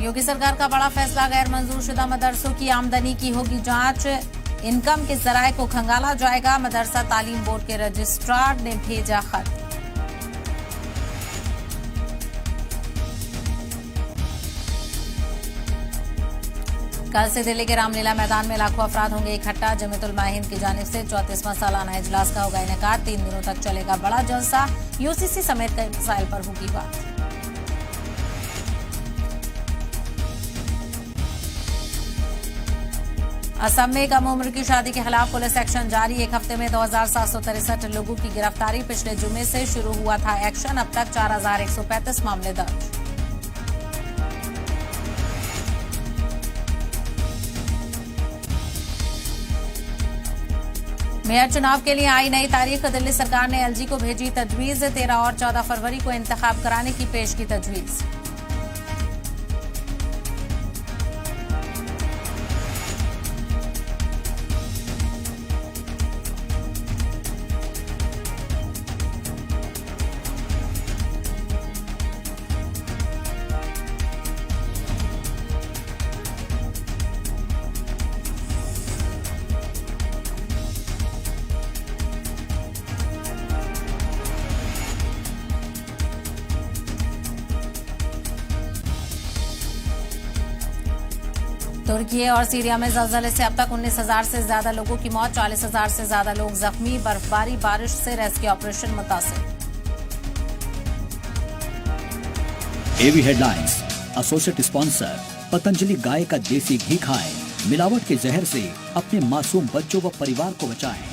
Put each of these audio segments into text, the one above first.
योगी सरकार का बड़ा फैसला, गैर मंजूरशुदा मदरसों की आमदनी की होगी जांच, इनकम के जराये को खंगाला जाएगा। मदरसा तालीम बोर्ड के रजिस्ट्रार ने भेजा खत। कल से दिल्ली के रामलीला मैदान में लाखों अफराद होंगे इकट्ठा। जमीयतुल उलमा हिंद की जानिब से 34वां सालाना इजलास का होगा इनेकाद। 3 दिनों तक चलेगा बड़ा जलसा। यूसीसी समेत कई मसाइल पर होगी बात। असम में कम उम्र की शादी के खिलाफ पुलिस एक्शन जारी। एक हफ्ते में 2763 लोगों की गिरफ्तारी। पिछले जुमे से शुरू हुआ था एक्शन। अब तक 4135 मामले दर्ज। मेयर चुनाव के लिए आई नई तारीख। दिल्ली सरकार ने एलजी को भेजी तजवीज। 13 और 14 फरवरी को इंतखाब कराने की पेश की तजवीज। तुर्की और सीरिया में ज़लज़ले से अब तक 19,000 से ज्यादा लोगों की मौत, 40,000 से ज्यादा लोग जख्मी। बर्फबारी बारिश से रेस्क्यू ऑपरेशन मुतासिर। एवी हेडलाइंस एसोसिएट स्पॉन्सर, पतंजलि गाय का देसी घी खाएं, मिलावट के जहर से अपने मासूम बच्चों व परिवार को बचाएं।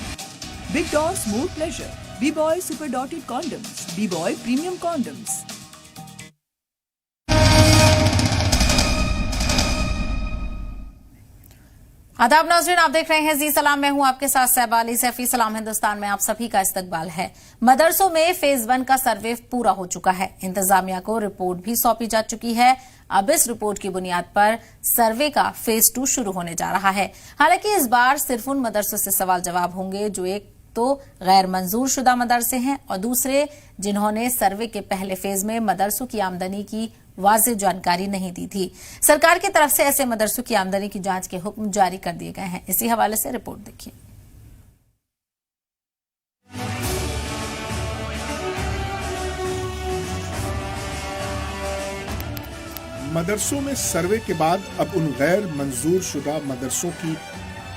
Big dose more pleasure, B boy super dotted condoms, B boy premium condoms. आदाब नाज़रीन, आप देख रहे हैं जी सलाम। मैं हूं आपके साथ सहबाली सैफी। सलाम हिंदुस्तान में आप सभी का इस्तकबाल है। मदरसों में फेज 1 का सर्वे पूरा हो चुका है। इंतजामिया को रिपोर्ट भी सौंपी जा चुकी है। अब इस रिपोर्ट की बुनियाद पर सर्वे का फेज 2 शुरू होने जा रहा है। हालांकि इस बार सिर्फ उन मदरसों से सवाल जवाब होंगे जो एक तो गैर मंजूर शुदा मदरसे हैं और दूसरे जिन्होंने सर्वे के पहले फेज में मदरसों की आमदनी की वाज़ेह जानकारी नहीं दी थी। सरकार की तरफ से ऐसे मदरसों की आमदनी की जांच के हुक्म जारी कर दिए गए हैं। इसी हवाले से रिपोर्ट देखिए। मदरसों में सर्वे के बाद अब उन गैर मंजूर शुदा मदरसों की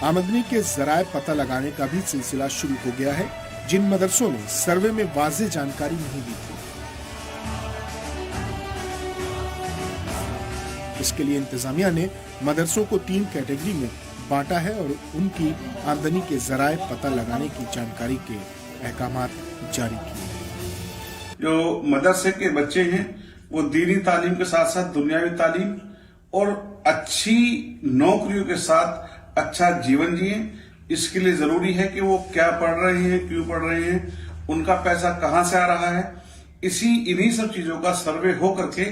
आमदनी के जराये पता लगाने का भी सिलसिला शुरू हो गया है, जिन मदरसों ने सर्वे में वाज़ेह जानकारी नहीं दी थी। इसके लिए इंतजामिया ने मदरसों को 3 कैटेगरी में बांटा है और उनकी आमदनी के जराये पता लगाने की जानकारी के अहकामात जारी किए। जो मदरसे के बच्चे हैं वो दीनी तालीम के साथ साथ दुनियावी तालीम और अच्छी नौकरियों के साथ अच्छा जीवन जिए। इसके लिए जरूरी है कि वो क्या पढ़ रहे हैं, क्यों पढ़ रहे हैं, उनका पैसा कहां से आ रहा है। इन्हीं सब चीजों का सर्वे हो करके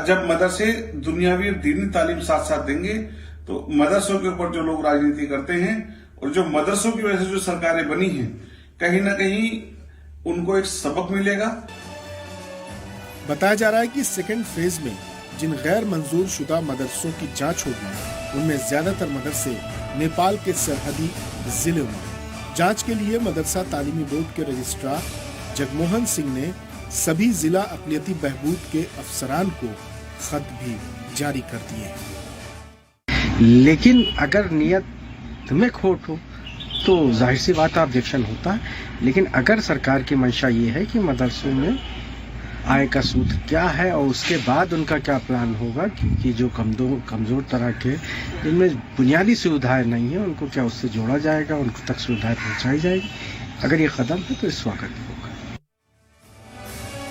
जब मदरसे दुनियावी और दीनी तालीम साथ साथ देंगे तो मदरसों के ऊपर जो लोग राजनीति करते हैं और जो मदरसों की वजह से जो सरकारें बनी हैं, कहीं ना कहीं उनको एक सबक मिलेगा। बताया जा रहा है कि सेकेंड फेज में जिन गैर मंजूर शुदा मदरसों की जांच होगी उनमें ज्यादातर मदरसे नेपाल के सरहदी जिलों में। जांच के लिए मदरसा तालीमी बोर्ड के रजिस्ट्रार जगमोहन सिंह ने सभी जिला अक़लियती बहबूद के अफसरान को खत भी जारी कर दिए हैं। लेकिन अगर नियत में खोट हो तो जाहिर सी बात ऑब्जेक्शन होता है। लेकिन अगर सरकार की मंशा ये है कि मदरसों में आय का सूत्र क्या है और उसके बाद उनका क्या प्लान होगा, क्योंकि जो कमजोर तरह के जिनमें बुनियादी सुविधाएं नहीं है उनको क्या उससे जोड़ा जाएगा, उनको तक सुविधाएं पहुंचाई जाएगी। अगर ये कदम है तो इस स्वागत होगा।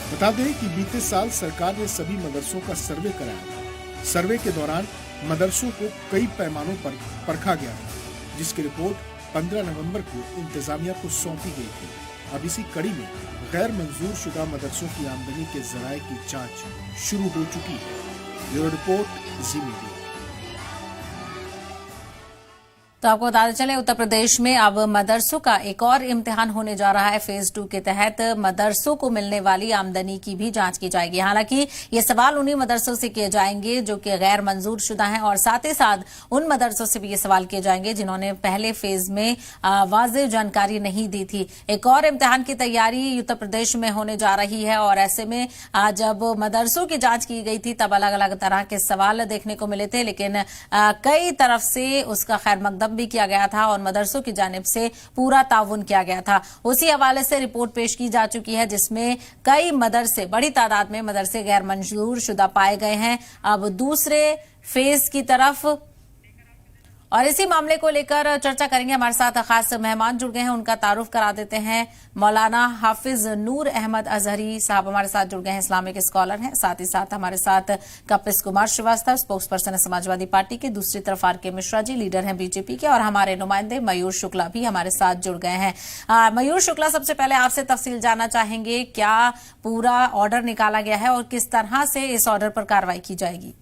बता दें कि बीते साल सरकार ने सभी मदरसों का सर्वे कराया। सर्वे के दौरान मदरसों को कई पैमानों पर परखा गया, जिसकी रिपोर्ट 15 नवंबर को इंतजामिया को सौंपी गई थी। अब इसी कड़ी में गैर मंजूर शुदा मदरसों की आमदनी के जराये की जांच शुरू हो चुकी है। ब्यूरो रिपोर्ट, जी मीडिया। तो आपको बताते चले उत्तर प्रदेश में अब मदरसों का एक और इम्तिहान होने जा रहा है। फेज 2 के तहत मदरसों को मिलने वाली आमदनी की भी जांच की जाएगी। हालांकि ये सवाल उन्हीं मदरसों से किए जाएंगे जो कि गैर मंजूर शुदा हैं और साथ ही साथ उन मदरसों से भी ये सवाल किए जाएंगे जिन्होंने पहले फेज में वाज़ेह जानकारी नहीं दी थी। एक और इम्तिहान की तैयारी उत्तर प्रदेश में होने जा रही है और ऐसे में जब मदरसों की जांच की गई थी तब अलग अलग तरह के सवाल देखने को मिले थे, लेकिन कई तरफ से उसका खैर मकदम भी किया गया था और मदरसों की जानिब से पूरा ताउन किया गया था। उसी हवाले से रिपोर्ट पेश की जा चुकी है जिसमें कई मदरसे, बड़ी तादाद में मदरसे गैर मंजूर शुदा पाए गए हैं। अब दूसरे फेज की तरफ और इसी मामले को लेकर चर्चा करेंगे। हमारे साथ खास मेहमान जुड़ गए हैं, उनका तारुफ करा देते हैं। मौलाना हाफिज नूर अहमद अजहरी साहब हमारे साथ जुड़ गए हैं, इस्लामिक स्कॉलर हैं। साथ ही साथ हमारे साथ कपिस कुमार श्रीवास्तव, स्पोक्स पर्सन है समाजवादी पार्टी के। दूसरी तरफ आर.के. मिश्रा जी, लीडर हैं बीजेपी के। और हमारे नुमाइंदे मयूर शुक्ला भी हमारे साथ जुड़ गए हैं। मयूर शुक्ला, सबसे पहले आपसे तफसील जानना चाहेंगे, क्या पूरा ऑर्डर निकाला गया है और किस तरह से इस ऑर्डर पर कार्रवाई की जाएगी?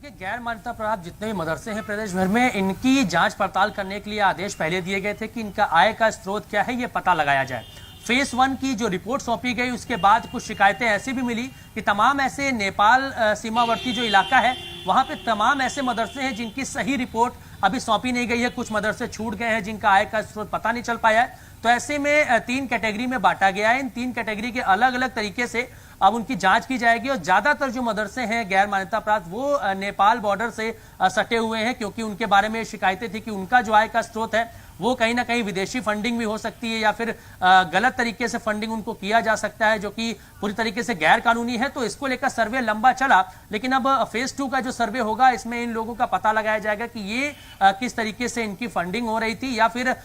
गैर मान्यता प्राप्त जितने भी मदरसे हैं प्रदेश भर में, इनकी जांच पड़ताल करने के लिए आदेश पहले दिए गए थे कि इनका आय का स्रोत क्या है ये पता लगाया जाए। फेज 1 की जो रिपोर्ट सौंपी गई उसके बाद कुछ शिकायतें ऐसी भी मिली कि तमाम ऐसे नेपाल सीमावर्ती जो इलाका है वहां पे तमाम ऐसे मदरसे हैं जिनकी सही रिपोर्ट अभी सौंपी नहीं गई है। कुछ मदरसे छूट गए हैं जिनका आय का स्रोत पता नहीं चल पाया है। तो ऐसे में 3 कैटेगरी में बांटा गया है। इन 3 कैटेगरी के अलग अलग तरीके से अब उनकी जांच की जाएगी और ज्यादातर जो मदरसे हैं गैर मान्यता प्राप्त वो नेपाल बॉर्डर से सटे हुए हैं, क्योंकि उनके बारे में शिकायतें थी कि उनका जो आय का स्रोत है वो कहीं ना कहीं विदेशी फंडिंग भी हो सकती है या फिर गलत तरीके से फंडिंग उनको किया जा सकता है, जो कि पूरी तरीके से गैर कानूनी है। तो इसको लेकर सर्वे लंबा चला, लेकिन अब फेज 2 का जो सर्वे होगा इसमें इन लोगों का पता लगाया जाएगा कि ये किस तरीके से इनकी फंडिंग हो रही थी या फिर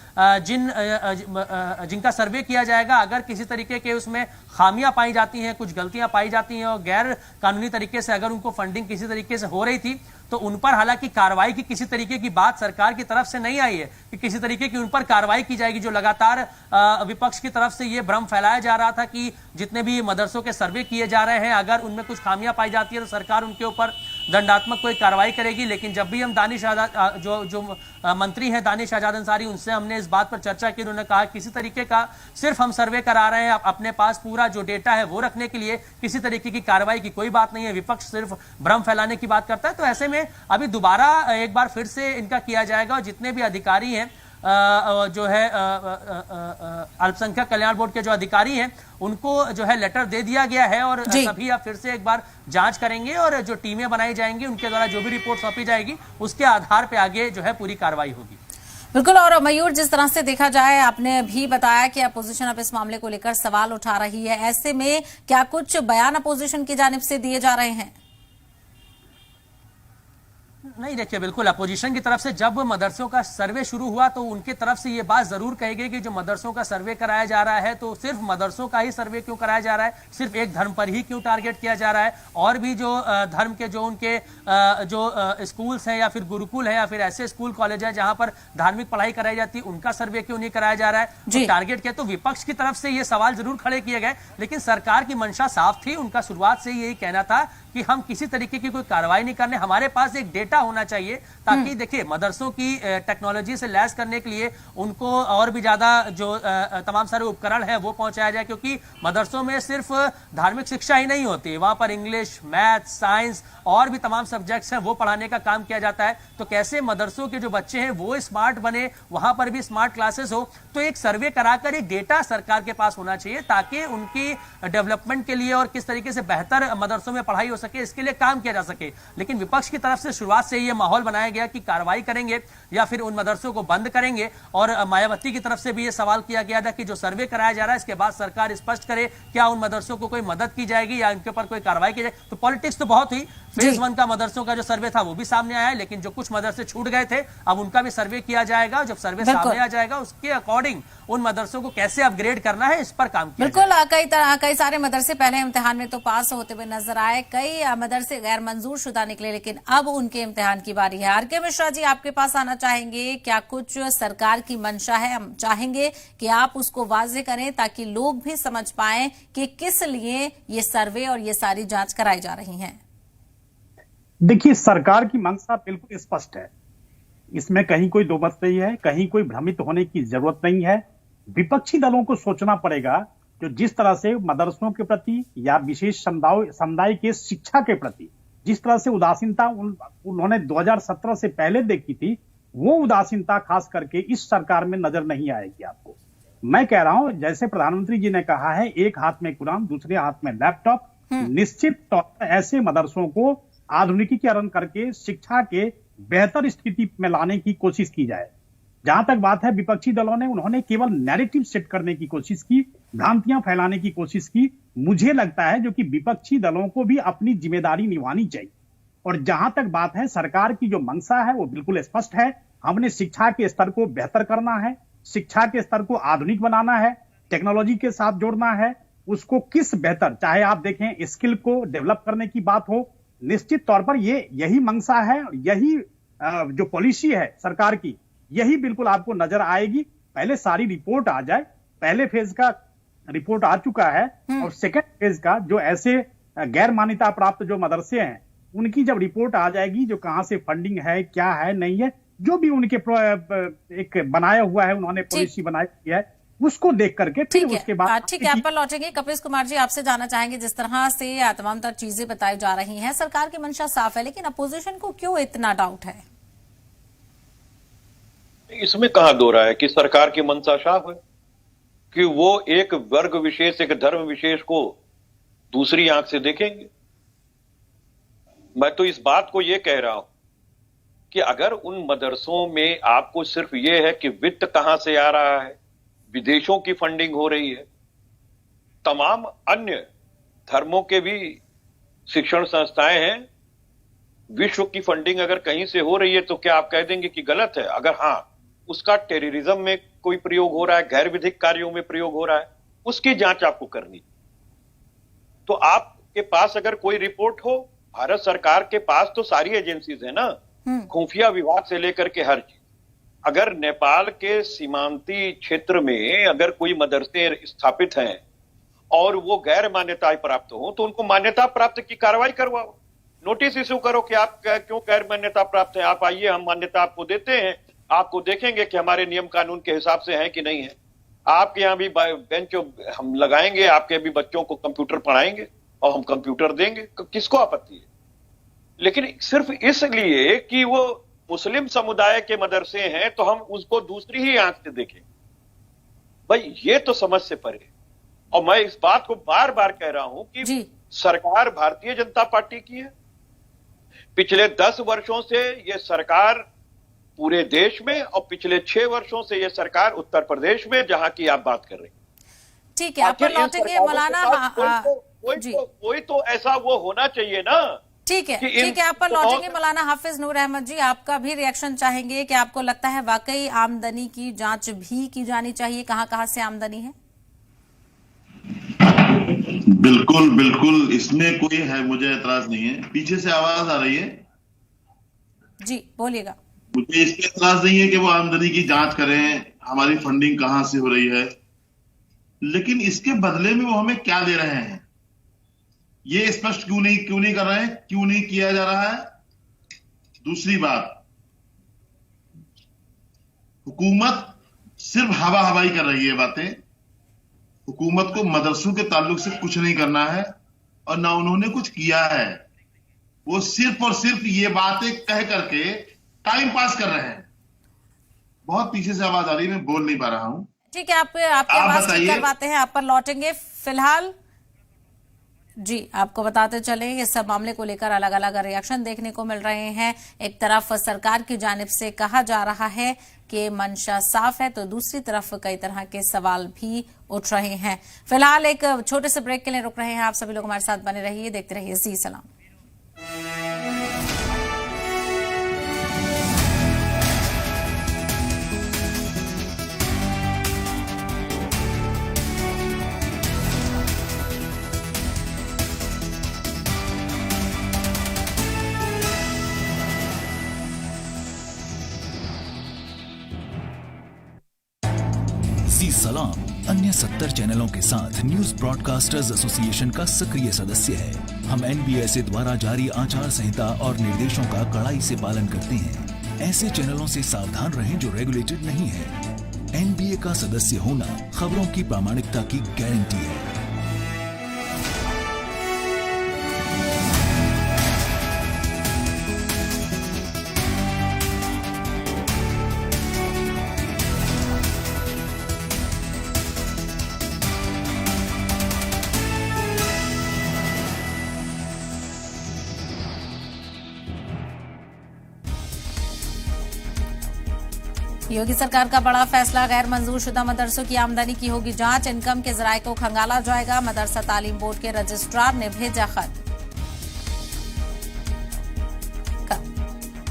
जिनका सर्वे किया जाएगा अगर किसी तरीके के उसमें खामियां पाई जाती हैं, कुछ गलतियां पाई जाती हैं और गैर कानूनी तरीके से अगर उनको फंडिंग किसी तरीके से हो रही थी तो उन पर हालांकि कार्रवाई की किसी तरीके की बात सरकार की तरफ से नहीं आई है कि किसी तरीके की उन पर कार्रवाई की जाएगी। जो लगातार विपक्ष की तरफ से ये भ्रम फैलाया जा रहा था कि जितने भी मदरसों के सर्वे किए जा रहे हैं अगर उनमें कुछ खामियां पाई जाती है तो सरकार उनके ऊपर दंडात्मक कोई कार्रवाई करेगी। लेकिन जब भी हम दानिश आजाद जो मंत्री हैं दानिश आजाद अंसारी, उनसे हमने इस बात पर चर्चा की, उन्होंने कहा किसी तरीके का सिर्फ हम सर्वे करा रहे हैं, अपने पास पूरा जो डेटा है वो रखने के लिए किसी तरीके की कार्रवाई की कोई बात नहीं है। विपक्ष सिर्फ भ्रम फैलाने की बात करता है। तो ऐसे में अभी दोबारा एक बार फिर से इनका किया जाएगा और जितने भी अधिकारी हैं जो है अल्पसंख्यक कल्याण बोर्ड के जो अधिकारी हैं उनको जो है लेटर दे दिया गया है और सभी अब फिर से एक बार जांच करेंगे और जो टीमें बनाई जाएंगी उनके द्वारा जो भी रिपोर्ट सौंपी जाएगी उसके आधार पे आगे जो है पूरी कार्रवाई होगी। बिल्कुल। और मयूर, जिस तरह से देखा जाए, आपने भी बताया कि अपोजिशन अब इस मामले को लेकर सवाल उठा रही है, ऐसे में क्या कुछ बयान अपोजिशन की जानिब से दिए जा रहे हैं? नहीं, देखिए बिल्कुल अपोजिशन की तरफ से जब मदरसों का सर्वे शुरू हुआ तो उनकी तरफ से ये बात जरूर कही गई कि जो मदरसों का सर्वे कराया जा रहा है तो सिर्फ मदरसों का ही सर्वे क्यों कराया जा रहा है, सिर्फ एक धर्म पर ही क्यों टारगेट किया जा रहा है, और भी जो धर्म के जो उनके जो स्कूल्स हैं या फिर गुरुकुल है या फिर ऐसे स्कूल कॉलेज है जहां पर धार्मिक पढ़ाई कराई जाती है उनका सर्वे क्यों नहीं कराया जा रहा है, तो टारगेट किया। तो विपक्ष की तरफ से ये सवाल जरूर खड़े किए गए, लेकिन सरकार की मंशा साफ थी। उनका शुरुआत से यही कहना था कि हम किसी तरीके की कोई कार्रवाई नहीं करने, हमारे पास एक डेटा होना चाहिए ताकि देखिए मदरसों की टेक्नोलॉजी से लैस करने के लिए उनको और भी ज्यादा जो तमाम सारे उपकरण है वो पहुंचाया जाए, क्योंकि मदरसों में सिर्फ धार्मिक शिक्षा ही नहीं होती, वहां पर इंग्लिश, मैथ, साइंस और भी तमाम सब्जेक्ट्स हैं वो पढ़ाने का काम किया जाता है। तो कैसे मदरसों के जो बच्चे हैं वो स्मार्ट बने, वहां पर भी स्मार्ट क्लासेस हो, तो एक सर्वे कराकर एक डेटा सरकार के पास होना चाहिए ताकि उनकी डेवलपमेंट के लिए और किस तरीके से बेहतर मदरसों में पढ़ाई हो सके इसके लिए काम किया जा सके। लेकिन विपक्ष की तरफ से शुरुआत से यह माहौल बनाया गया कि कार्रवाई करेंगे या फिर उन मदरसों को बंद करेंगे, और मायावती की तरफ से भी यह सवाल किया गया था कि जो सर्वे कराया जा रहा है इसके बाद सरकार स्पष्ट करे क्या उन मदरसों को कोई मदद की जाएगी या उनके ऊपर कोई कार्रवाई की जाएगी। तो पॉलिटिक्स तो बहुत हुई। फेज 1 का मदरसों का जो सर्वे था वो भी सामने आया, लेकिन जो कुछ मदरसे छूट गए थे अब उनका भी सर्वे किया जाएगा। जब सर्वे सामने आ जाएगा उसके अकॉर्डिंग उन मदरसों को कैसे अपग्रेड करना है इस पर काम किया बिल्कुल। कई सारे मदरसे पहले इम्तिहान में तो पास होते हुए नजर आए, कई मदरसे गैर मंजूर शुदा निकले, लेकिन अब उनके इम्तिहान की बारी है। आर.के. मिश्रा जी, आपके पास आना चाहेंगे, क्या कुछ सरकार की मंशा है? हम चाहेंगे कि आप उसको वाजे करें ताकि लोग भी समझ पाएं कि किस लिए ये सर्वे और ये सारी जांच कराई जा रही हैं। देखिए, सरकार की मंशा बिल्कुल स्पष्ट है, इसमें कहीं कोई दो मत नहीं है, कहीं कोई भ्रमित होने की जरूरत नहीं है। विपक्षी दलों को सोचना पड़ेगा जो जिस तरह से मदरसों के प्रति या विशेष समुदाय के शिक्षा के प्रति जिस तरह से उदासीनता उन्होंने 2017 से पहले देखी थी, वो उदासीनता खास करके इस सरकार में नजर नहीं आएगी आपको। मैं कह रहा हूं, जैसे प्रधानमंत्री जी ने कहा है, एक हाथ में कुरान दूसरे हाथ में लैपटॉप, निश्चित तौर पर ऐसे मदरसों को आधुनिकीकरण करके शिक्षा के बेहतर स्थिति में लाने की कोशिश की जाए। जहां तक बात है विपक्षी दलों ने, उन्होंने केवल नैरेटिव सेट करने की कोशिश की, भ्रांतियां फैलाने की कोशिश की। मुझे लगता है जो कि विपक्षी दलों को भी अपनी जिम्मेदारी निभानी चाहिए। और जहां तक बात है सरकार की जो मंशा है वो बिल्कुल स्पष्ट है। हमने शिक्षा के स्तर को बेहतर करना है, शिक्षा के स्तर को आधुनिक बनाना है, टेक्नोलॉजी के साथ जोड़ना है, उसको किस बेहतर, चाहे आप देखें स्किल को डेवलप करने की बात हो, निश्चित तौर पर यही मंशा है, यही जो पॉलिसी है सरकार की, यही बिल्कुल आपको नजर आएगी। पहले सारी रिपोर्ट आ जाए, पहले फेज का रिपोर्ट आ चुका है और सेकंड फेज का जो ऐसे गैर मान्यता प्राप्त जो मदरसे हैं उनकी जब रिपोर्ट आ जाएगी, जो कहां से फंडिंग है, क्या है, नहीं है, जो भी उनके एक बनाया हुआ है, उन्होंने पॉलिसी बनाई है, उसको देख करके फिर उसके बाद ठीक है, आप पर लौटेंगे। कपिल कुमार जी, आपसे जानना चाहेंगे, जिस तरह से तमाम तर चीजें बताई जा रही हैं, सरकार की मंशा साफ है, लेकिन अपोजिशन को क्यों इतना डाउट है? इसमें कहां दो रहा है कि सरकार की मंशा साफ है कि वो एक वर्ग विशेष, एक धर्म विशेष को दूसरी आंख से देखेंगे। मैं तो इस बात को ये कह रहा हूं कि अगर उन मदरसों में आपको सिर्फ ये है कि वित्त कहां से आ रहा है, विदेशों की फंडिंग हो रही है, तमाम अन्य धर्मों के भी शिक्षण संस्थाएं हैं, विश्व की फंडिंग अगर कहीं से हो रही है तो क्या आप कह देंगे कि गलत है? अगर हाँ, उसका टेररिज्म में कोई प्रयोग हो रहा है, गैर विधिक कार्यों में प्रयोग हो रहा है, उसकी जांच आपको करनी। तो आपके पास अगर कोई रिपोर्ट हो, भारत सरकार के पास तो सारी एजेंसीज है ना, खुफिया विभाग से लेकर के हर चीज। अगर नेपाल के सीमांती क्षेत्र में अगर कोई मदरसे स्थापित हैं और वो गैर मान्यता प्राप्त हो, तो उनको मान्यता प्राप्त की कार्रवाई करवाओ, नोटिस इशू करो कि आप क्यों गैर मान्यता प्राप्त है, आप आइए, हम मान्यता आपको देते हैं, आपको देखेंगे कि हमारे नियम कानून के हिसाब से हैं कि नहीं है। आपके यहाँ भी बेंच हम लगाएंगे, आपके भी बच्चों को कंप्यूटर पढ़ाएंगे और हम कंप्यूटर देंगे, किसको आपत्ति है? लेकिन सिर्फ इसलिए कि वो मुस्लिम समुदाय के मदरसे हैं तो हम उसको दूसरी ही आंख से देखें, भाई ये तो समझ से परे। और मैं इस बात को बार बार कह रहा हूं कि सरकार भारतीय जनता पार्टी की है। पिछले 10 वर्षों से यह सरकार पूरे देश में और पिछले 6 वर्षों से यह सरकार उत्तर प्रदेश में, जहां की आप बात कर रही हैं। ठीक है, आप पर लौटेंगे मौलाना। कोई तो ऐसा वो होना चाहिए ना। ठीक है, आप पर लौटेंगे मौलाना हाफिज नूर अहमद जी, आपका भी रिएक्शन चाहेंगे कि आपको लगता है वाकई आमदनी की जांच भी की जानी चाहिए, कहां से आमदनी है? बिल्कुल बिल्कुल, इसमें कोई है, मुझे एतराज नहीं है। पीछे से आवाज आ रही है जी, बोलिएगा। मुझे इस पे एतराज नहीं है कि वो आमदनी की जांच करें, हमारी फंडिंग कहां से हो रही है, लेकिन इसके बदले में वो हमें क्या दे रहे हैं ये स्पष्ट क्यों नहीं कर रहे हैं, क्यों नहीं किया जा रहा है। दूसरी बात, हुकूमत सिर्फ हवा हवाई कर रही है बातें। हुकूमत को मदरसों के ताल्लुक से कुछ नहीं करना है और ना उन्होंने कुछ किया है। वो सिर्फ और सिर्फ ये बातें कह करके टाइम पास कर रहे हैं। बहुत पीछे से आवाज आ रही है, मैं बोल नहीं पा रहा हूं। ठीक है, आपकी आवाज ठीक करवाते हैं, आप पर लौटेंगे। फिलहाल जी, आपको बताते चले, इस सब मामले को लेकर अलग अलग रिएक्शन देखने को मिल रहे हैं। एक तरफ सरकार की जानिब से कहा जा रहा है कि मंशा साफ है, तो दूसरी तरफ कई तरह के सवाल भी उठ रहे हैं। फिलहाल एक छोटे से ब्रेक के लिए रुक रहे हैं। आप सभी लोग हमारे साथ बने रहिए, देखते रहिए जी सलाम। जी सलाम अन्य 70 चैनलों के साथ न्यूज ब्रॉडकास्टर्स एसोसिएशन का सक्रिय सदस्य है। हम NBSA द्वारा जारी आचार संहिता और निर्देशों का कड़ाई से पालन करते हैं। ऐसे चैनलों से सावधान रहें जो रेगुलेटेड नहीं है। NBA का सदस्य होना खबरों की प्रामाणिकता की गारंटी है। योगी सरकार का बड़ा फैसला, गैर मंजूर शुदा मदरसों की आमदनी की होगी जांच, इनकम के जराये को खंगाला जाएगा। मदरसा तालीम बोर्ड के रजिस्ट्रार ने भेजा खत।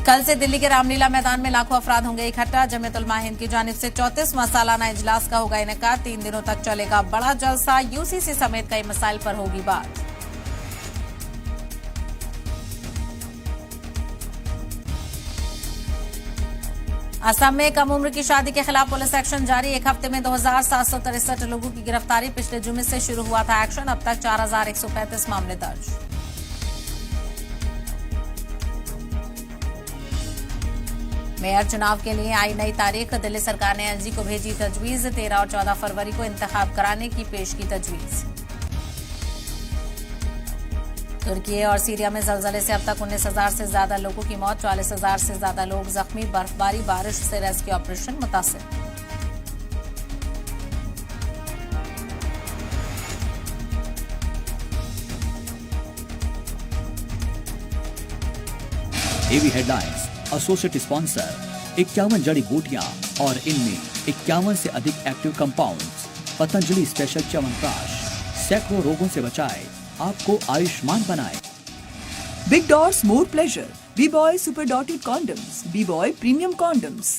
कल से दिल्ली के रामलीला मैदान में लाखों अफराद होंगे इकट्ठा। जमीयत उलमा हिंद की जानिब से 34वां सालाना इजलास का होगा इनेकाद। 3 दिनों तक चलेगा बड़ा जलसा। UCC समेत कई मसाइल पर होगी बात। असम में कम उम्र की शादी के खिलाफ पुलिस एक्शन जारी। एक हफ्ते में 2763 लोगों की गिरफ्तारी। पिछले जुमे से शुरू हुआ था एक्शन। अब तक 4135 मामले दर्ज। मेयर चुनाव के लिए आई नई तारीख। दिल्ली सरकार ने एसजी को भेजी तजवीज। 13 और 14 फरवरी को इंतखाब कराने की पेश की तजवीज। तुर्की और सीरिया में जलजले से अब तक 19,000 से ज्यादा लोगों की मौत। 44,000 से ज्यादा लोग जख्मी। बर्फबारी बारिश से रेस्क्यू ऑपरेशन मुतासिर। एवी हेडलाइंस एसोसिएट स्पॉन्सर 51 जड़ी बूटियां और इनमें 51 से अधिक active compounds. Patanjali special chyawanprash सैकड़ों रोगों से बचाए, आपको आयुष्मान बनाए। Big Doors More Pleasure. B-Boy Super Dotted Condoms. B-Boy Premium Condoms.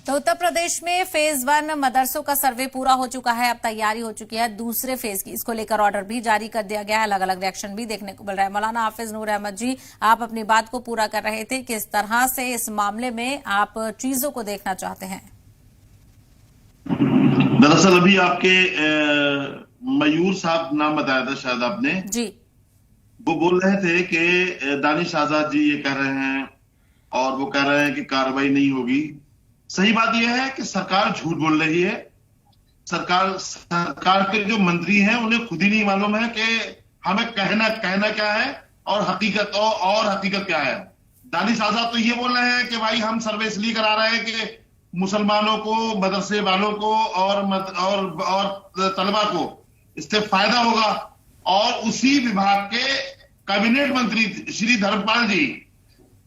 तो उत्तर प्रदेश में फेज 1 मदरसों का सर्वे पूरा हो चुका है। अब तैयारी हो चुकी है दूसरे फेज की। इसको लेकर ऑर्डर भी जारी कर दिया गया है। अलग अलग रिएक्शन भी देखने को मिल रहा है। मौलाना हाफिज नूर अहमद जी, आप अपनी बात को पूरा कर रहे थे। किस तरह से इस मामले में आप चीजों को देखना चाहते हैं? दरअसल अभी आपके मयूर साहब नाम बताया था शायद आपने जी, वो बोल रहे थे कि दानिश आजाद जी ये कह रहे हैं और वो कह रहे हैं कि कार्रवाई नहीं होगी। सही बात यह है कि सरकार झूठ बोल रही है। सरकार के जो मंत्री हैं उन्हें खुद ही नहीं मालूम है कि हमें कहना क्या है और हकीकत क्या है। दानिश आजाद तो ये बोल रहे हैं कि भाई हम सर्वे इसलिए करा रहे हैं कि मुसलमानों को, मदरसे वालों को और तलबा को इससे फायदा होगा। और उसी विभाग के कैबिनेट मंत्री श्री धर्मपाल जी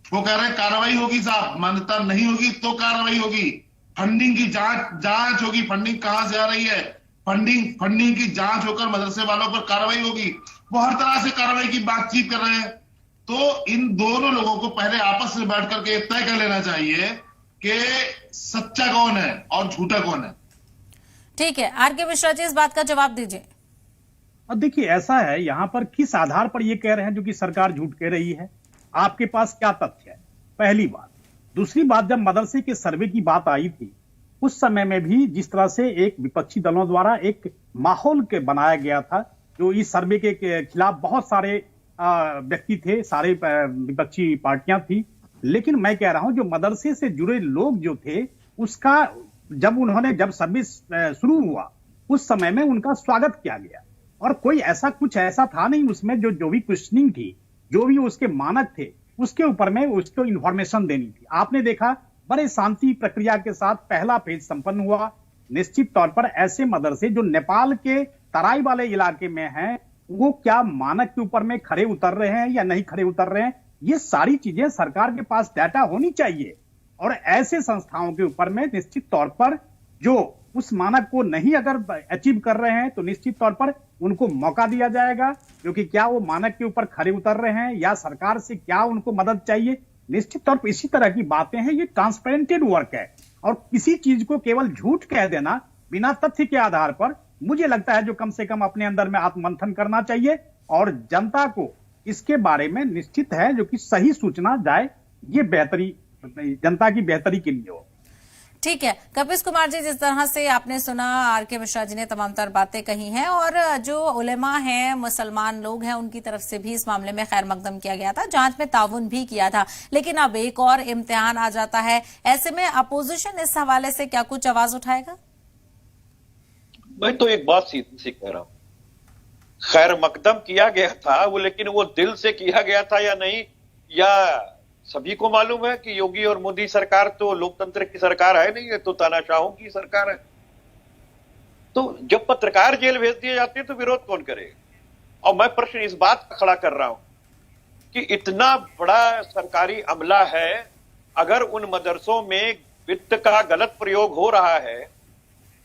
वो कह रहे हैं कार्रवाई होगी साहब, मान्यता नहीं होगी तो कार्रवाई होगी। फंडिंग की जांच होगी, फंडिंग कहां से आ रही है, फंडिंग की जांच होकर मदरसे वालों पर कार्रवाई होगी। वो हर तरह से कार्रवाई की बातचीत कर रहे हैं। तो इन दोनों लोगों को पहले आपस में बैठ करके तय कर लेना चाहिए कि सच्चा कौन है और झूठा कौन है। ठीक है, आर.के. मिश्रा जी, इस बात का जवाब दीजिए। अब देखिए, ऐसा है, यहां पर किस आधार पर ये कह रहे हैं जो कि सरकार झूठ कह रही है? आपके पास क्या तथ्य है? पहली बात। दूसरी बात, जब मदरसे के सर्वे की बात आई थी उस समय में भी जिस तरह से एक विपक्षी दलों द्वारा एक माहौल के बनाया गया था, जो इस सर्वे के खिलाफ बहुत सारे व्यक्ति थे, सारे विपक्षी पार्टियां थी। लेकिन मैं कह रहा हूं जो मदरसे से जुड़े लोग जो थे उसका जब सर्विस शुरू हुआ उस समय में उनका स्वागत किया गया और कोई ऐसा था नहीं उसमें जो भी क्वेश्चनिंग थी, जो भी उसके मानक थे उसके ऊपर में उसको इंफॉर्मेशन देनी थी। आपने देखा बड़े शांति प्रक्रिया के साथ पहला फेज संपन्न हुआ। निश्चित तौर पर ऐसे मदरसे जो नेपाल के तराई वाले इलाके में हैं वो क्या मानक के ऊपर में खरे उतर रहे हैं या नहीं खरे उतर रहे हैं, ये सारी चीजें सरकार के पास डाटा होनी चाहिए। और ऐसे संस्थाओं के ऊपर में निश्चित तौर पर जो उस मानक को नहीं अगर अचीव कर रहे हैं तो निश्चित तौर पर उनको मौका दिया जाएगा, क्योंकि क्या वो मानक के ऊपर खरे उतर रहे हैं या सरकार से क्या उनको मदद चाहिए। निश्चित तौर पर इसी तरह की बातें हैं। ये ट्रांसपेरेंटेड वर्क है और किसी चीज को केवल झूठ कह देना बिना तथ्य के आधार पर, मुझे लगता है जो कम से कम अपने अंदर में आत्ममंथन करना चाहिए और जनता को इसके बारे में निश्चित है जो कि सही सूचना जाए। ये बेहतरी जनता की बेहतरी के लिए हो। ठीक है कपिस कुमार जी, जिस तरह से आपने सुना आर के मिश्रा जी ने तमाम तर बातें कही हैं और जो उलेमा हैं, मुसलमान लोग हैं, उनकी तरफ से भी इस मामले में खैर मकदम किया गया था, जांच में ताउन भी किया था, लेकिन अब एक और इम्तिहान आ जाता है। ऐसे में अपोजिशन इस हवाले से क्या कुछ आवाज उठाएगा? मैं तो एक बात सीधी सी कह रहा हूं, खैर मकदम किया गया था वो, लेकिन वो दिल से किया गया था या नहीं, या सभी को मालूम है कि योगी और मोदी सरकार तो लोकतंत्र की सरकार है नहीं, है तो तानाशाहों की सरकार है। तो जब पत्रकार जेल भेज दिए जाते हैं तो विरोध कौन करेगा? और मैं प्रश्न इस बात का खड़ा कर रहा हूं कि इतना बड़ा सरकारी अमला है, अगर उन मदरसों में वित्त का गलत प्रयोग हो रहा है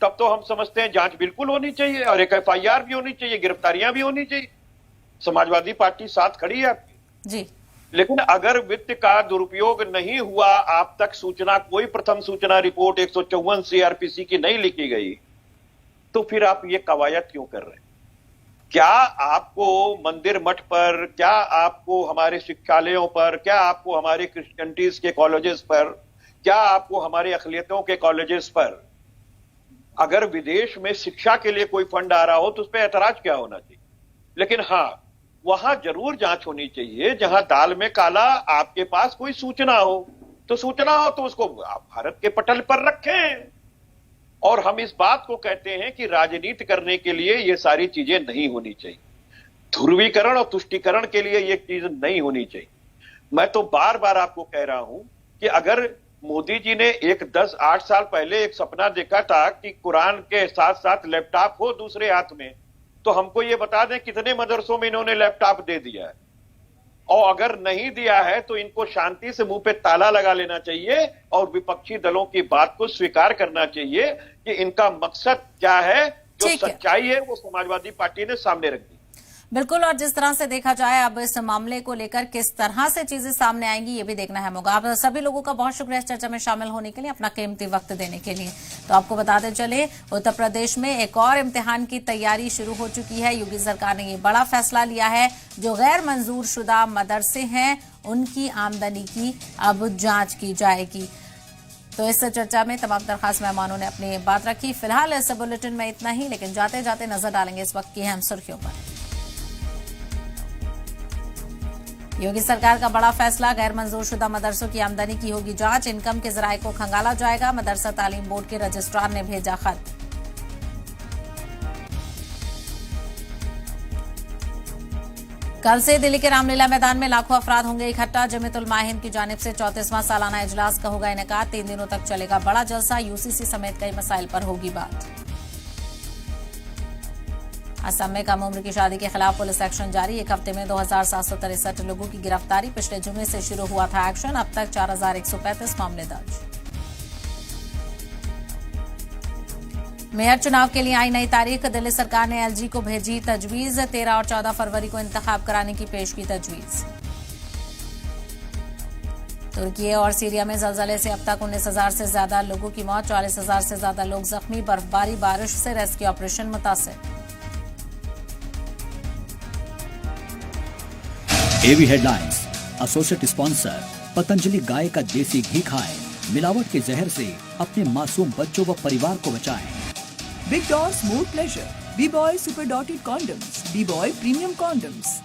तब तो हम समझते हैं जांच बिल्कुल होनी चाहिए और एक एफआईआर भी होनी चाहिए, गिरफ्तारियां भी होनी चाहिए। समाजवादी पार्टी साथ खड़ी है आपकी जी। लेकिन अगर वित्त का दुरुपयोग नहीं हुआ, आप तक सूचना, कोई प्रथम सूचना रिपोर्ट 154 सीआरपीसी की नहीं लिखी गई, तो फिर आप ये कवायद क्यों कर रहे हैं? क्या आपको मंदिर मठ पर, क्या आपको हमारे शिक्षालयों पर, क्या आपको हमारे क्रिश्चियनिटीज के कॉलेजेस पर, क्या आपको हमारे अखिलियतों के कॉलेजेस पर अगर विदेश में शिक्षा के लिए कोई फंड आ रहा हो तो उस पर ऐतराज क्या होना चाहिए? लेकिन हाँ, वहां जरूर जांच होनी चाहिए जहां दाल में काला आपके पास कोई सूचना हो, तो सूचना हो तो उसको आप भारत के पटल पर रखें। और हम इस बात को कहते हैं कि राजनीति करने के लिए ये सारी चीजें नहीं होनी चाहिए, ध्रुवीकरण और तुष्टीकरण के लिए ये चीज नहीं होनी चाहिए। मैं तो बार बार आपको कह रहा हूं कि अगर मोदी जी ने 8 साल पहले एक सपना देखा था कि कुरान के साथ साथ लैपटॉप हो दूसरे हाथ में, तो हमको ये बता दें कितने मदरसों में इन्होंने लैपटॉप दे दिया है। और अगर नहीं दिया है तो इनको शांति से मुंह पे ताला लगा लेना चाहिए और विपक्षी दलों की बात को स्वीकार करना चाहिए कि इनका मकसद क्या है। जो सच्चाई है वो समाजवादी पार्टी ने सामने रख दी। बिल्कुल, और जिस तरह से देखा जाए अब इस मामले को लेकर किस तरह से चीजें सामने आएंगी ये भी देखना है होगा। आप सभी लोगों का बहुत शुक्रिया इस चर्चा में शामिल होने के लिए, अपना कीमती वक्त देने के लिए। तो आपको बताते चले उत्तर प्रदेश में एक और इम्तिहान की तैयारी शुरू हो चुकी है। योगी सरकार ने ये बड़ा फैसला लिया है, जो गैर मंजूर शुदा मदरसे हैं उनकी आमदनी की अब जांच की जाएगी। तो इस चर्चा में तमाम दरखास्त मेहमानों ने अपनी बात रखी। फिलहाल इस बुलेटिन में इतना ही, लेकिन जाते जाते नजर डालेंगे इस वक्त की अहम सुर्खियों पर। योगी सरकार का बड़ा फैसला, गैर मंजूर शुदा मदरसों की आमदनी की होगी जांच, इनकम के जराये को खंगाला जाएगा। मदरसा तालीम बोर्ड के रजिस्ट्रार ने भेजा खत। कल से दिल्ली के रामलीला मैदान में लाखों अफराद होंगे इकट्ठा। जमीयतुल माहिन की जानिब से 34वां सालाना इजलास का होगा इनेकाद। 3 दिनों तक चलेगा बड़ा जलसा। यूसीसी समेत कई मसाइल पर होगी बात। असम में कम उम्र की शादी के खिलाफ पुलिस एक्शन जारी। एक हफ्ते में 2763 लोगों की गिरफ्तारी। पिछले जुमे से शुरू हुआ था एक्शन, अब तक 4135 मामले दर्ज। मेयर चुनाव के लिए आई नई तारीख। दिल्ली सरकार ने एलजी को भेजी तजवीज। 13 और 14 फरवरी को इंतखाब कराने की पेश की तजवीज। तुर्की और सीरिया में जलजले से अब तक 19,000 से ज्यादा लोगों की मौत, 40,000 से ज्यादा लोग जख्मी। बर्फबारी बारिश से रेस्क्यू ऑपरेशन मुतासिर। एवी हेडलाइंस एसोसिएट स्पॉन्सर पतंजलि गाय का देसी घी खाएं, मिलावट के जहर से अपने मासूम बच्चों व परिवार को बचाएं। Big dose more pleasure, B boy super dotted condoms, B boy premium condoms.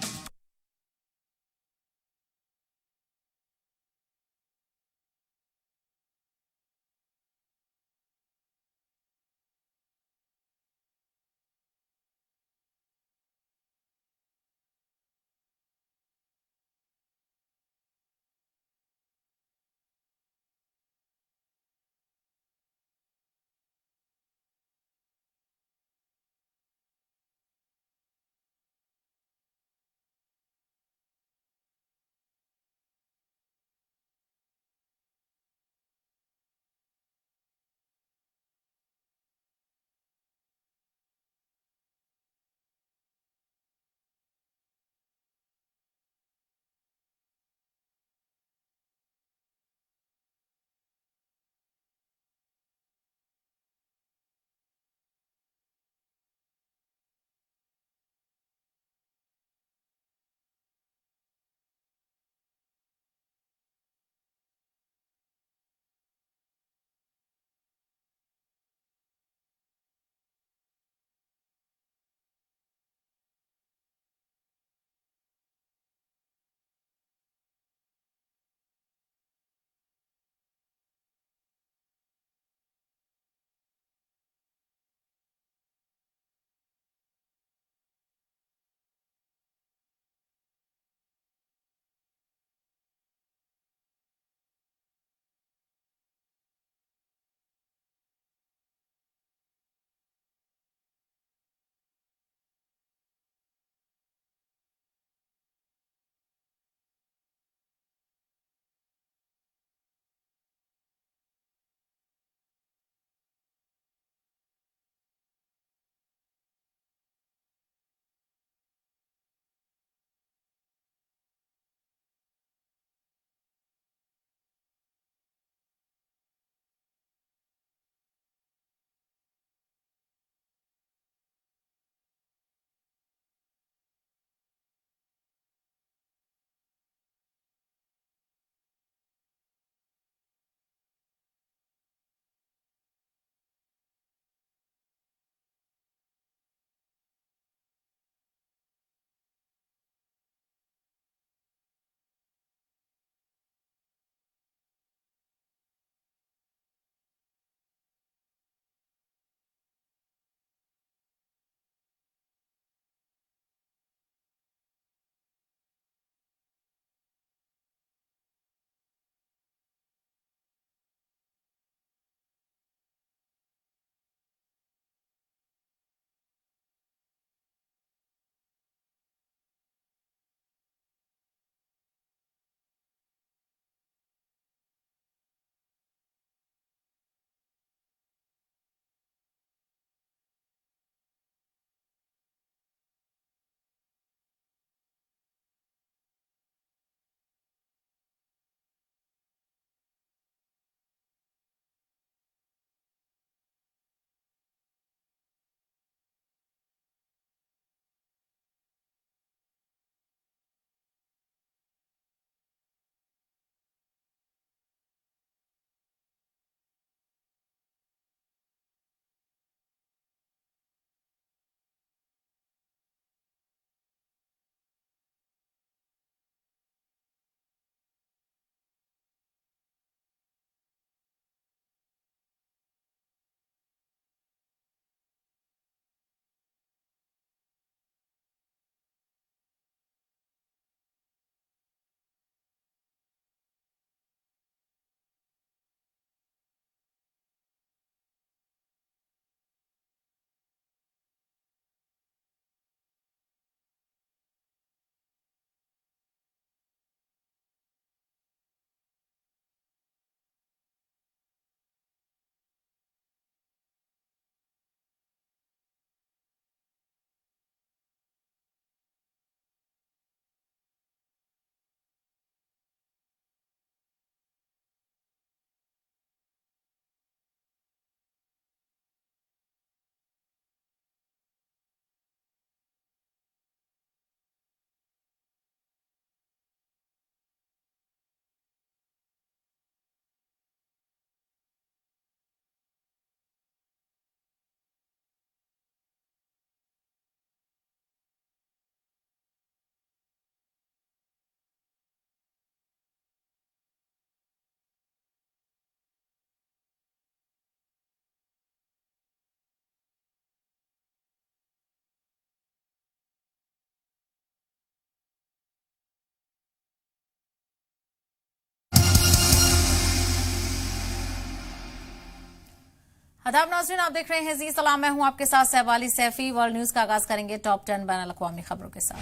आदाब नाज़रीन, आप देख रहे हैं जी सलाम, मैं हूं आपके साथ सहबाली सैफी। वर्ल्ड न्यूज का आगाज करेंगे टॉप 10 बैनुल-अक़वामी खबरों के साथ।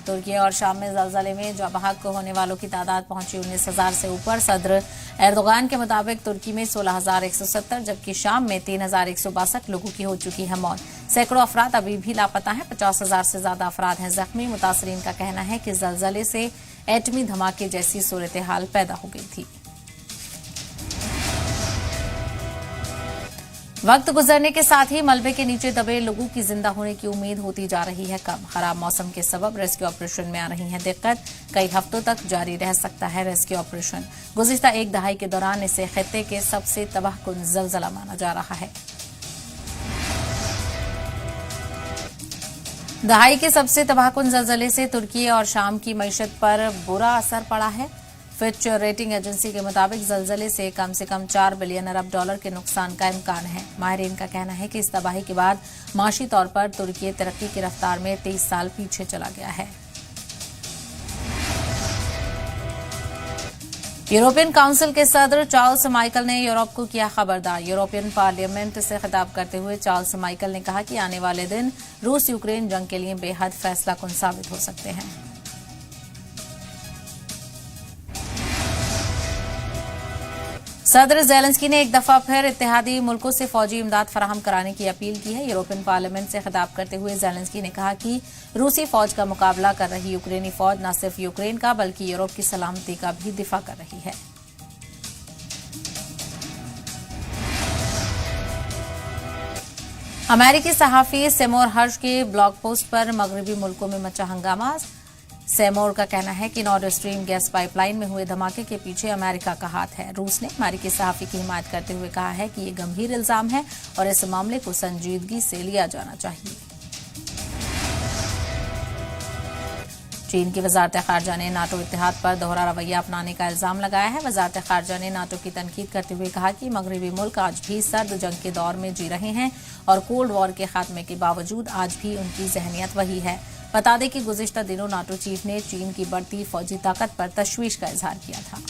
तुर्की और शाम में ज़लज़ले में जवां को होने वालों की तादाद पहुंची 19,000 से ऊपर। सदर एर्दोगान के मुताबिक तुर्की में 16,170 जबकि शाम में 3,162 लोगों की हो चुकी है मौत। सैकड़ों अफराद अभी भी लापता हैं। 50,000 से ज्यादा अफराद हैं जख्मी। मुतासरीन का कहना है कि जलजले से एटमी धमाके जैसी सूरत हाल पैदा हो गई थी। वक्त गुजरने के साथ ही मलबे के नीचे दबे लोगों की जिंदा होने की उम्मीद होती जा रही है कम। खराब मौसम के सबब रेस्क्यू ऑपरेशन में आ रही है दिक्कत। कई हफ्तों तक जारी रह सकता है रेस्क्यू ऑपरेशन। गुज़िश्ता एक दहाई के दौरान इसे खित्ते के सबसे तबाहकुन ज़लज़ला माना जा रहा है। दहाई के सबसे तबाहकुन ज़लज़ले से तुर्की और शाम की मईशत पर बुरा असर पड़ा है। फिच रेटिंग एजेंसी के मुताबिक ज़लज़ले से कम 4 बिलियन अरब डॉलर के नुकसान का इम्कान है। माहिरीन का कहना है कि इस तबाही के बाद माशी तौर पर तुर्की तरक्की की रफ्तार में 23 साल पीछे चला गया है। यूरोपियन काउंसिल के सदर चार्ल्स माइकल ने यूरोप को किया खबरदार। यूरोपियन पार्लियामेंट से खिताब करते हुए चार्ल्स माइकल ने कहा कि आने वाले दिन रूस यूक्रेन जंग के लिए बेहद फैसलाकुन साबित हो सकते हैं। सदर ज़ेलेंस्की ने एक दफा फिर इत्तेहादी मुल्कों से फौजी इमदाद फराहम कराने की अपील की है। यूरोपियन पार्लियामेंट से खिताब करते हुए ज़ेलेंस्की ने कहा कि रूसी फौज का मुकाबला कर रही यूक्रेनी फौज न सिर्फ यूक्रेन का बल्कि यूरोप की सलामती का भी दिफा कर रही है। अमेरिकी सहाफी सेमोर हर्ष के ब्लॉग पोस्ट पर मगरबी मुल्कों में मचा हंगामा। सेमोर का कहना है कि नॉर्ड स्ट्रीम गैस पाइपलाइन में हुए धमाके के पीछे अमेरिका का हाथ है। रूस ने अमेरिकी सहाफी की हिमायत करते हुए कहा है कि ये गंभीर इल्जाम है और इस मामले को संजीदगी से लिया जाना चाहिए। चीन की वजारत खारजा ने नाटो इत्तेहाद पर दोहरा रवैया अपनाने का इल्जाम लगाया है। वजारत खारजा ने नाटो की तनकीद करते हुए कहा कि मगरबी मुल्क आज भी सर्द जंग के दौर में जी रहे हैं और कोल्ड वॉर के खात्मे के बावजूद आज भी उनकी जहनियत वही है। बता दें कि गुज़िश्ता दिनों नाटो चीफ ने चीन की बढ़ती फौजी ताकत पर तशवीश का इजहार किया था।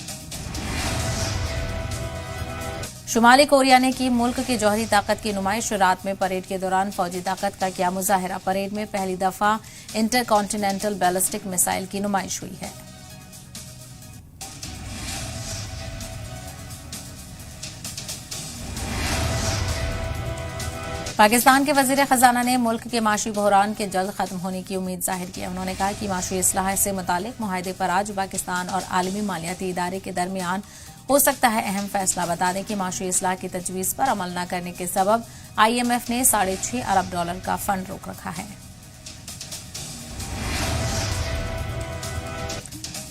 शुमाली कोरिया ने की मुल्क की जौहरी ताकत की नुमाइश। रात में परेड के दौरान फौजी ताकत का किया मुजाहिरा। परेड में पहली दफा इंटरकॉन्टिनेंटल बैलिस्टिक मिसाइल की नुमाइश हुई है। पाकिस्तान के वजीर खजाना ने मुल्क के माशी बहरान के जल्द खत्म होने की उम्मीद जाहिर की है। उन्होंने कहा कि माशी इस्लाह से मुतालिक मुआहदे पर आज पाकिस्तान और आलमी मालियाती इदारे के दरमियान हो सकता है अहम फैसला। बता दें कि माशी इस्लाह की तजवीज़ पर अमल न करने के सबब IMF ने $6.5 अरब का फंड रोक रखा है।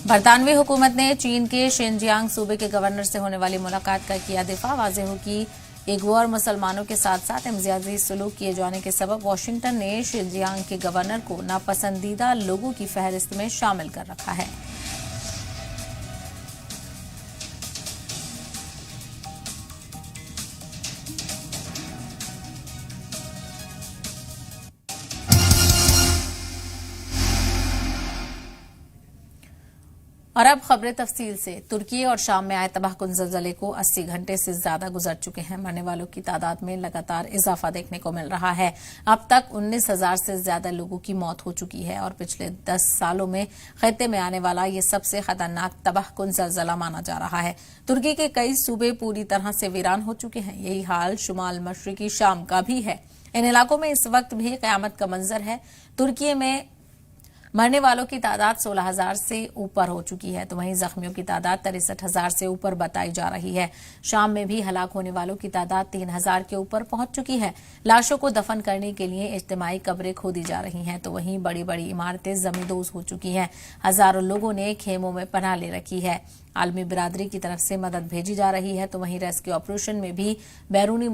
बरतानवी हुकूमत ने चीन के शिनजियांग सूबे के गवर्नर से होने वाली मुलाकात का किया दिफा। वाज़ेह हो कि उइग़ुर मुसलमानों के साथ साथ इम्तियाजी सलूक किए जाने के सबब वाशिंगटन ने शिनजियांग के गवर्नर को नापसंदीदा लोगों की फहरिस्त में शामिल कर रखा है। और अब खबरें तफसील से। तुर्की और शाम में आए तबाहकुन ज़लज़ले को 80 घंटे से ज्यादा गुजर चुके हैं। मरने वालों की तादाद में लगातार इजाफा देखने को मिल रहा है। अब तक 19,000 से ज्यादा लोगों की मौत हो चुकी है और पिछले 10 सालों में खित्ते में आने वाला ये सबसे खतरनाक तबाहकुन ज़लज़ला माना जा रहा है। तुर्की के कई सूबे पूरी तरह से वीरान हो चुके हैं। यही हाल शुमाल मशरिकी शाम का भी है। इन इलाकों में इस वक्त भी क़यामत का मंजर है। तुर्की में मरने वालों की तादाद 16,000 से ऊपर हो चुकी है तो वहीं जख्मियों की तादाद 63,000 से ऊपर बताई जा रही है। शाम में भी हलाक होने वालों की तादाद 3,000 के ऊपर पहुंच चुकी है। लाशों को दफन करने के लिए इज्तिमाई कब्रें खोदी जा रही हैं तो वहीं बड़ी बड़ी इमारतें जमींदोज हो चुकी हैं। हजारों लोगों ने खेमों में पनाह ले रखी है। आलमी बिरादरी की तरफ से मदद भेजी जा रही है तो वहीं रेस्क्यू ऑपरेशन में भी बैरूनी